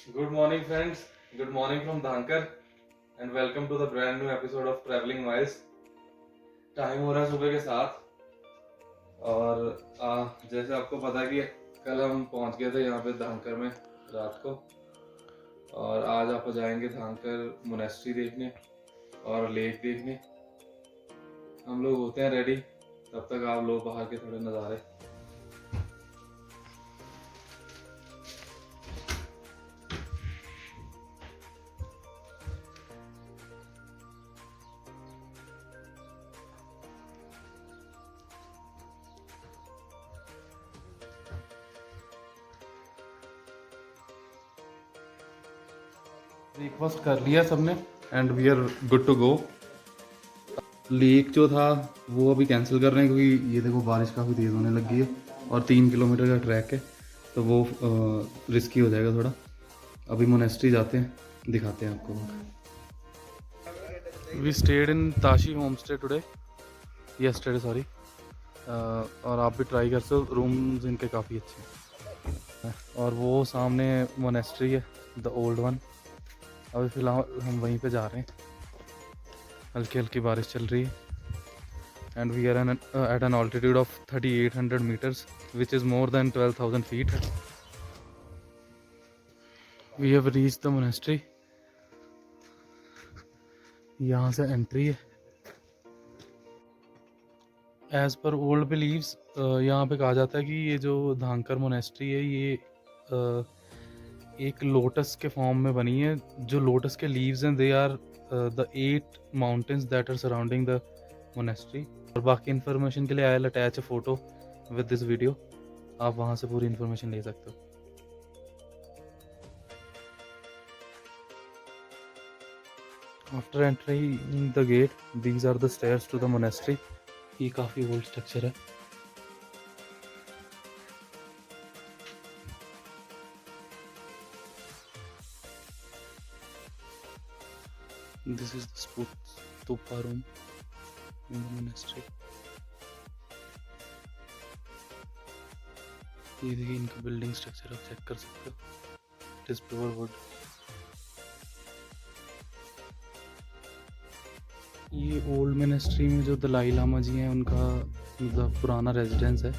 Good morning, friends. Good morning from Dhankar, and welcome to the brand new episode of Traveling Miles. Time हो रहा है सुबह के 7 और जैसे आपको पता है कि कल हम पहुंच गए थे यहाँ पे धानकर में रात को, और आज आप जाएंगे धानकर मोनेस्ट्री देखने और लेक देखने। हम लोग होते हैं रेडी, तब तक आप लोग बाहर के थोड़े नज़ारे। ब्रेकफास्ट कर लिया सबने and we are good to go. Lake जो था वो अभी कैंसिल कर रहे हैं क्योंकि ये देखो बारिश काफ़ी तेज़ होने लगी है और 3 किलोमीटर का ट्रैक है, तो वो रिस्की हो जाएगा थोड़ा। अभी मोनेस्ट्री जाते हैं, दिखाते हैं आपको। We stayed in Tashi home stay today, yesterday sorry. और आप भी ट्राई कर सकते हो, रूम्स इनके काफ़ी अच्छे हैं। और वो सामने मोनेस्ट्री है, द ओल्ड वन। अभी फ़िलहाल हम वहीं पे जा रहे हैं। हल्की हल्की बारिश चल रही है and we are at an altitude of 3800 metres which is more than 12,000 feet. We have reached the monastery. यहाँ से एंट्री है। एज़ पर ओल्ड बिलीव्स यहाँ पे कहा जाता है कि ये जो धांकर मोनेस्ट्री है ये एक लोटस के फॉर्म में बनी है। जो लोटस के लीव्स हैं they are the 8 mountains that are surrounding the monastery. और बाकी इन्फॉर्मेशन के लिए I will attach a photo with this video, आप वहाँ से पूरी इन्फॉर्मेशन ले सकते हो। After entering the gate these are the stairs to the monastery. ये काफ़ी ओल्ड स्ट्रक्चर है। This is the stupa room in the monastery. ये देखिए इनका बिल्डिंग स्ट्रक्चर आप चेक कर सकते हो। It is pure would. ये ओल्ड मोनेस्ट्री में जो दलाई लामा जी हैं उनका मतलब पुराना रेजिडेंस है।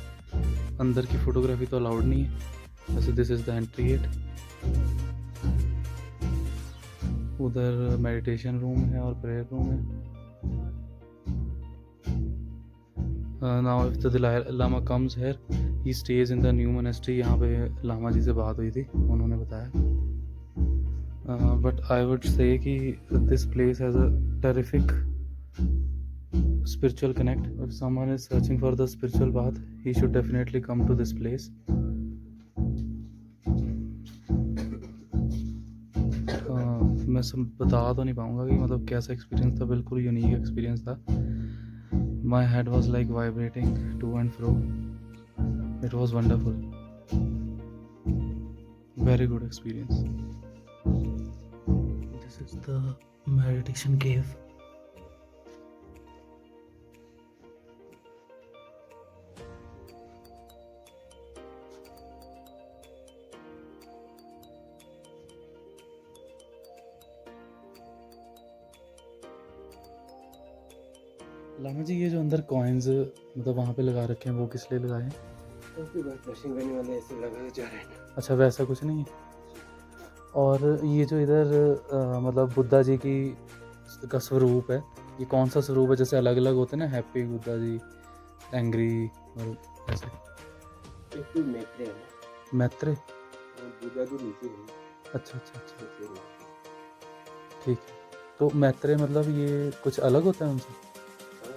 अंदर की फोटोग्राफी तो अलाउड नहीं है। वैसे this is the entry gate. उधर मेडिटेशन रूम है और प्रेयर रूम है। Now if the Dalai Lama comes here he stays in the new monastery. यहाँ पे लामा जी से बात हुई थी, उन्होंने बताया। बट आई वुड से कि this place has a terrific spiritual connect. If someone is searching for the spiritual path, he should definitely come to this place. मैं सब बता तो नहीं पाऊँगा कि मतलब कैसा एक्सपीरियंस था। बिल्कुल यूनिक एक्सपीरियंस था। My head was like vibrating to and fro. It was wonderful. Very good experience. This is the meditation cave. Lama ji ये जो अंदर कॉइन्स मतलब वहाँ पे लगा रखे हैं वो किस लिए लगाए हैं? दर्शन करने वाले ऐसे लगाए जा रहे हैं। अच्छा, वैसा कुछ नहीं है। और ये जो इधर मतलब बुद्धा जी की का स्वरूप है, ये कौन सा स्वरूप है? जैसे अलग अलग होते हैं ना, हैप्पी बुद्धा जी, एंग्री और ऐसे। एक तो मैत्रेय है। मैत्रेय? बुद्धा जी नीचे है। अच्छा अच्छा अच्छा, ठीक है। तो मैत्रेय मतलब ये कुछ अलग होता है उनसे?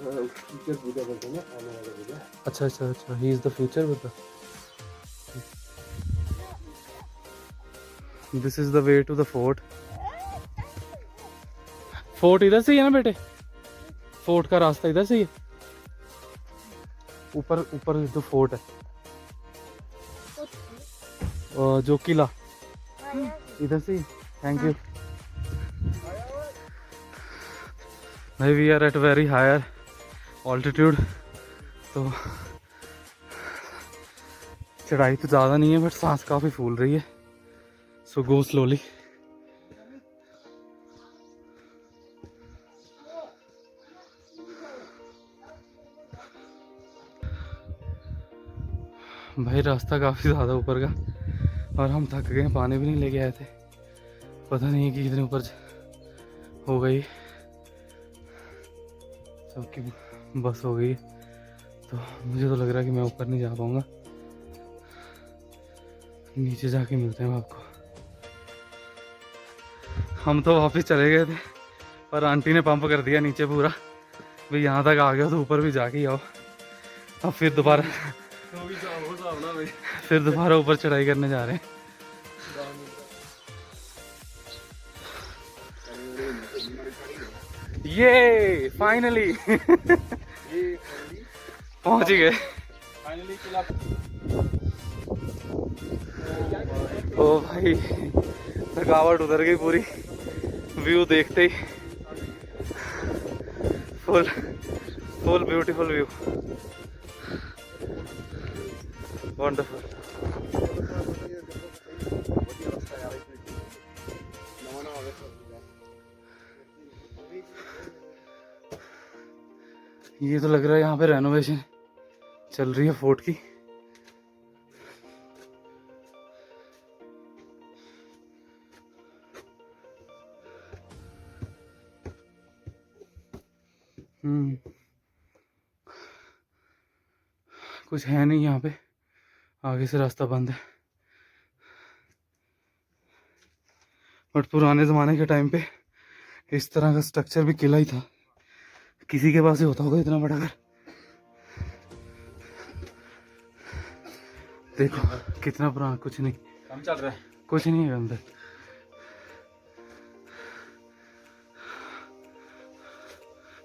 फ्यूचर बुद्धा बोलते हैं ना, आने वाला बुद्धा। अच्छा अच्छा अच्छा, he is the future Buddha. This is the way to the fort. Fort इधर से ही है ना बेटे? फोर्ट का रास्ता इधर से ही है? ऊपर ऊपर जो फोर्ट है, जो किला, इधर से ही। थैंक यू भाई। We are at very higher altitude, तो चढ़ाई तो ज़्यादा नहीं है बट सांस काफ़ी फूल रही है। So go slowly. भाई रास्ता काफ़ी ज़्यादा ऊपर का और हम थक गए, पानी भी नहीं लेके आए थे। पता नहीं कि कितने ऊपर हो गई, सबकी बस हो गई। तो मुझे तो लग रहा है कि मैं ऊपर नहीं जा पाऊँगा, नीचे जाके मिलते हैं आपको। हम तो वापस चले गए थे पर आंटी ने पंप कर दिया नीचे पूरा, भाई यहाँ तक आ गया तो ऊपर भी जाके ही आओ। अब फिर दोबारा ऊपर चढ़ाई करने जा रहे हैं। ये फाइनली पहुंच ही गए। ओ भाई थकावट उतर गई पूरी, व्यू देखते ही। Full beautiful view, wonderful. ये तो लग रहा है यहाँ पे रेनोवेशन चल रही है फोर्ट की। कुछ है नहीं यहाँ पे, आगे से रास्ता बंद है। बट पुराने ज़माने के टाइम पे इस तरह का स्ट्रक्चर भी किला ही था, किसी के पास ही होता होगा इतना बड़ा घर। देखो कितना पुराना, कुछ नहीं, काम चल रहा है, कुछ नहीं है अंदर।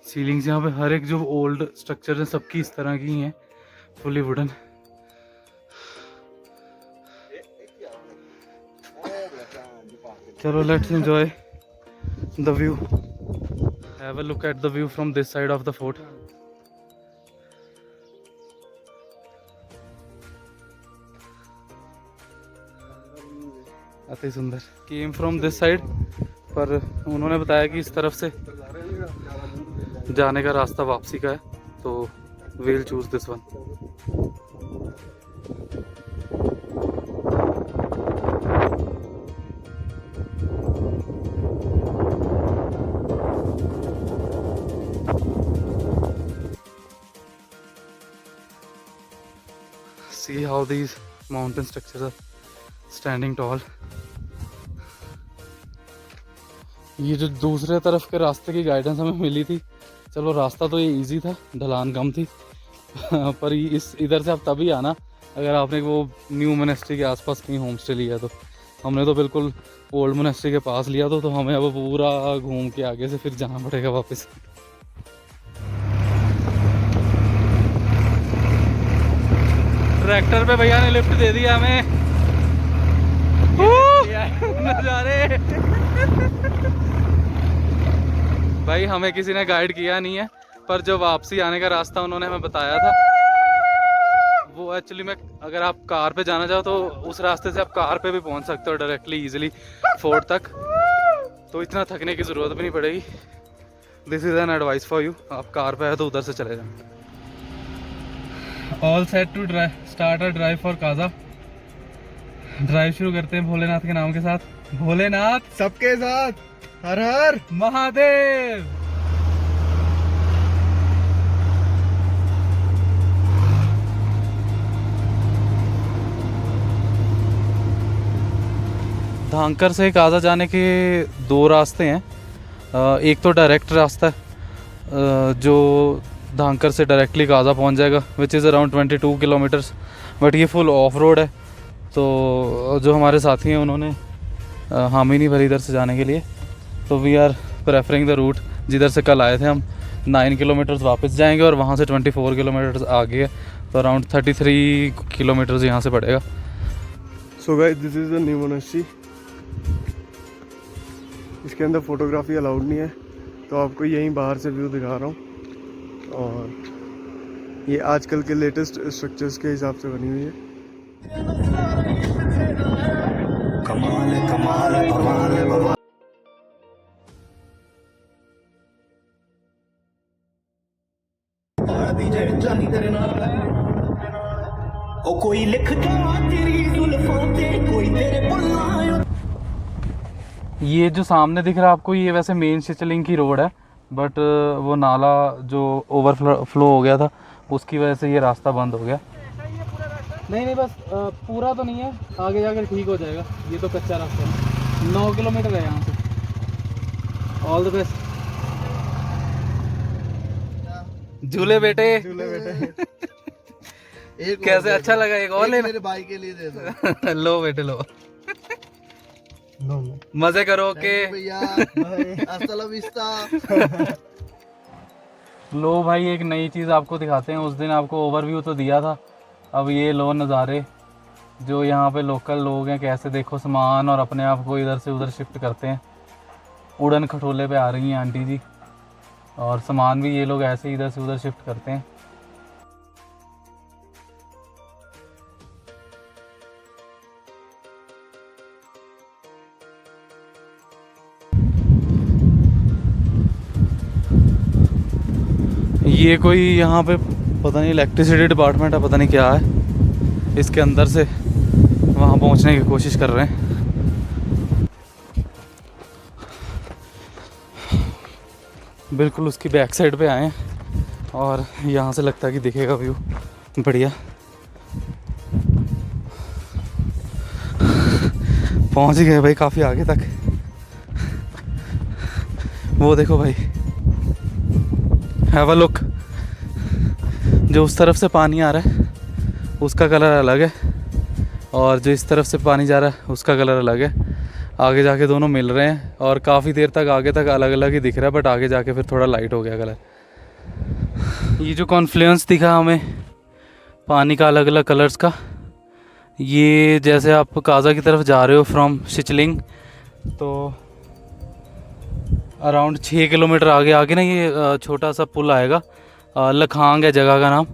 सीलिंग्स यहाँ पे हर एक जो ओल्ड स्ट्रक्चर है सबकी इस तरह की हैं, फुली वुडन। चलो let's enjoy the view, have a look at the view from this side of the fort. अति सुंदर। केम फ्रॉम दिस साइड, पर उन्होंने बताया कि इस तरफ से जाने का रास्ता वापसी का है, तो we'll choose this one. See how these mountain structures are standing tall. ये जो दूसरे तरफ के रास्ते की गाइडेंस हमें मिली थी, चलो रास्ता तो ये इजी था, ढलान कम थी पर इस इधर से आप तभी आना अगर आपने वो न्यू मोनेस्ट्री के आसपास कहीं होम स्टे लिया। तो हमने तो बिल्कुल ओल्ड मोनेस्ट्री के पास लिया, तो हमें अब पूरा घूम के आगे से फिर जाना पड़ेगा वापस। ट्रैक्टर पे भैया ने लिफ्ट दे दिया हमें, नजारे। भाई हमें किसी ने गाइड किया नहीं है, पर जो वापसी आने का रास्ता उन्होंने हमें बताया था, वो एक्चुअली में अगर आप कार पे जाना चाहो तो उस रास्ते से आप कार पे भी पहुंच सकते हो डायरेक्टली इजीली फोर्ट तक, तो इतना थकने की ज़रूरत भी नहीं पड़ेगी। This is an advice for you, आप कार पे आए तो उधर से चले जाएं। All set to start a drive for Kaza. Drive शुरू करते हैं भोलेनाथ के नाम के साथ। भोलेनाथ सबके साथ, हर हर महादेव। धांकर से काजा जाने के दो रास्ते हैं। एक तो डायरेक्ट रास्ता है जो धांकर से डायरेक्टली काजा पहुंच जाएगा, which is around 22 kilometres, but ये फुल ऑफ रोड है। तो जो हमारे साथी हैं उन्होंने हामी नहीं भरी इधर से जाने के लिए, तो we are preferring the route जिधर से कल आए थे हम। 9 किलोमीटर्स वापस जाएंगे और वहाँ से 24 किलोमीटर्स आगे है, तो अराउंड 33 किलोमीटर्स यहाँ से पड़ेगा। So guys this is the new monastery. इसके अंदर फोटोग्राफी अलाउड नहीं है, तो आपको यहीं बाहर से व्यू दिखा रहा हूँ। और ये आजकल के लेटेस्ट स्ट्रक्चर्स के हिसाब से बनी हुई है। कमाल कमाल बवाल बवाल जानी तेरे नाल ओ कोई लिख के तेरी जुल्फों ते कोई तेरे बुल्ला। ये जो सामने दिख रहा है आपको, ये वैसे मेन शिचलिंग की रोड है, बट वो नाला जो ओवरफ्लो हो गया था उसकी वजह से ये रास्ता बंद हो गया। नहीं नहीं, बस पूरा तो नहीं है, आगे जाकर ठीक हो जाएगा। ये तो कच्चा रास्ता है, 9 किलोमीटर है यहाँ से। All the best. झूले बेटे, एक कैसे अच्छा लगा? एक और लेना? मेरे भाई के लिए दे दो। लो बेटे लो, मजे करो के। भैया हasta la vista। लो भाई, एक नई चीज़ आपको दिखाते हैं। उस दिन आपको ओवरव्यू तो दिया था, अब ये लो नज़ारे जो यहाँ पे लोकल लोग हैं, कैसे देखो सामान और अपने आप को इधर से उधर शिफ्ट करते हैं। उड़न खटोले पे आ रही हैं आंटी जी, और सामान भी ये लोग ऐसे इधर से उधर शिफ्ट करते हैं। ये कोई यहाँ पे पता नहीं इलेक्ट्रिसिटी डिपार्टमेंट है, पता नहीं क्या है। इसके अंदर से वहाँ पहुँचने की कोशिश कर रहे हैं। बिल्कुल उसकी बैक साइड पे आए हैं और यहाँ से लगता है कि दिखेगा व्यू बढ़िया। पहुँच गए भाई काफ़ी आगे तक। वो देखो भाई, हैव अ लुक। जो उस तरफ से पानी आ रहा है उसका कलर अलग है, और जो इस तरफ से पानी जा रहा है उसका कलर अलग है। आगे जाके दोनों मिल रहे हैं और काफ़ी देर तक आगे तक अलग अलग ही दिख रहा है, बट आगे जाके फिर थोड़ा लाइट हो गया कलर। ये जो कॉन्फ्लुएंस दिखा हमें पानी का अलग अलग कलर्स का, ये जैसे आप काजा की तरफ जा रहे हो फ्रॉम शिचलिंग, तो अराउंड 6 किलोमीटर आगे आगे ना ये छोटा सा पुल आएगा, लखांग है जगह का नाम।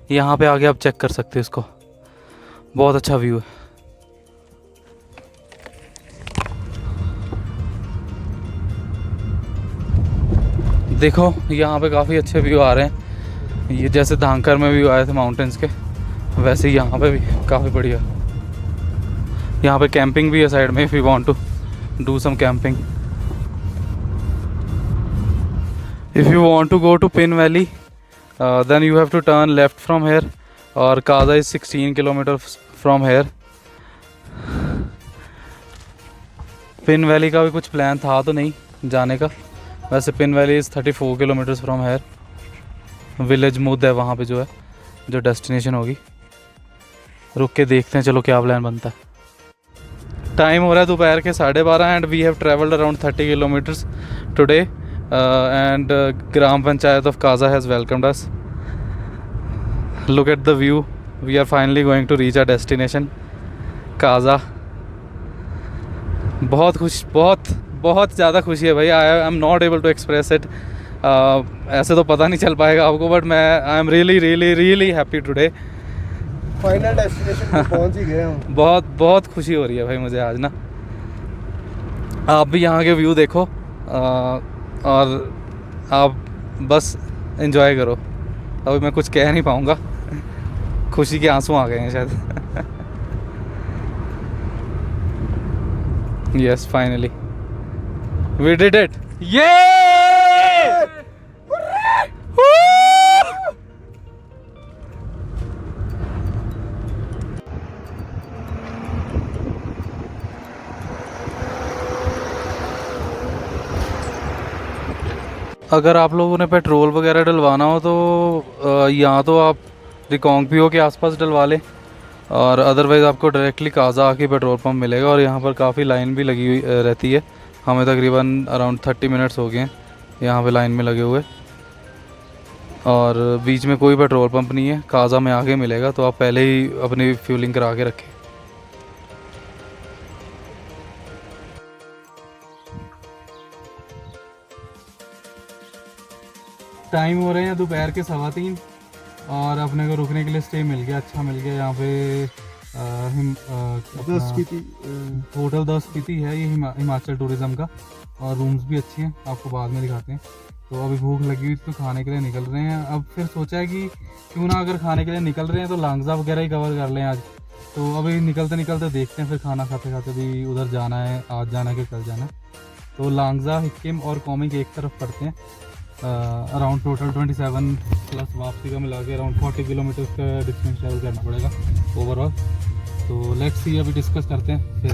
यहाँ पे आगे आप चेक कर सकते हो इसको, बहुत अच्छा व्यू है। देखो यहाँ पे काफ़ी अच्छे व्यू आ रहे हैं। ये जैसे धांकर में व्यू आए थे माउंटेन्स के, वैसे ही यहाँ पे भी काफ़ी बढ़िया। यहाँ पे कैंपिंग भी है साइड में, if you want to do some camping. If you want to go to Pin Valley then you have to turn left from here, और Kaza is 16 kilometers from here। Pin Valley का भी कुछ प्लान था तो नहीं जाने का, वैसे pin valley is 34 kilometres from here. Village मुद है वहाँ पे जो है, जो डेस्टिनेशन होगी। रुक के देखते हैं चलो क्या प्लान बनता है। टाइम हो रहा है दोपहर के 12:30 and we have travelled around 30 kilometres today, and Gram Panchayat of Kaza has welcomed us. Look at the view. We are finally going to reach our destination, Kaza. बहुत खुश, बहुत ज़्यादा खुशी है भाई। I am not able to express it. ऐसे तो पता नहीं चल पाएगा आपको, बट मैं I am really happy today. Final destination पे पहुंच ही गए हम। बहुत खुशी हो रही है भाई मुझे आज ना। आप भी यहाँ के व्यू देखो और आप बस एंजॉय करो। अभी मैं कुछ कह नहीं पाऊँगा, खुशी के आंसू आ गए हैं शायद। Yes finally we did it, ये अगर आप लोगों ने पेट्रोल वगैरह डलवाना हो तो यहाँ तो आप रिकांगपिओ के आसपास डलवा लें, और अदरवाइज़ आपको डायरेक्टली काजा आके पेट्रोल पंप मिलेगा। और यहाँ पर काफ़ी लाइन भी लगी हुई रहती है। हमें तकरीबन अराउंड 30 मिनट्स हो गए हैं यहाँ पे लाइन में लगे हुए, और बीच में कोई पेट्रोल पंप नहीं है। काजा में आके मिलेगा, तो आप पहले ही अपनी फ्यूलिंग करा के रखें। टाइम हो रहे हैं दोपहर के 3:15 और अपने को रुकने के लिए स्टे मिल गया, अच्छा मिल गया। यहाँ पे the Spiti hotel the Spiti है ये हिमाचल टूरिज्म का, और रूम्स भी अच्छे हैं, आपको बाद में दिखाते हैं। तो अभी भूख लगी हुई तो खाने के लिए निकल रहे हैं। अब फिर सोचा है कि क्यों ना अगर खाने के लिए निकल रहे हैं तो लांगजा वगैरह ही कवर कर लें आज। तो अभी निकलते निकलते देखते हैं, फिर खाना खाते खाते भी उधर जाना है, आज जाना है कि कल जाना है। तो लांगजा, हिक्किम और कोमिंग एक तरफ पड़ते हैं। अराउंड टोटल 27 प्लस वापसी का मिला के अराउंड 40 किलोमीटर का डिस्टेंस ट्रैवल करना पड़ेगा ओवरऑल। तो लेट्स सी, अभी डिस्कस करते हैं फिर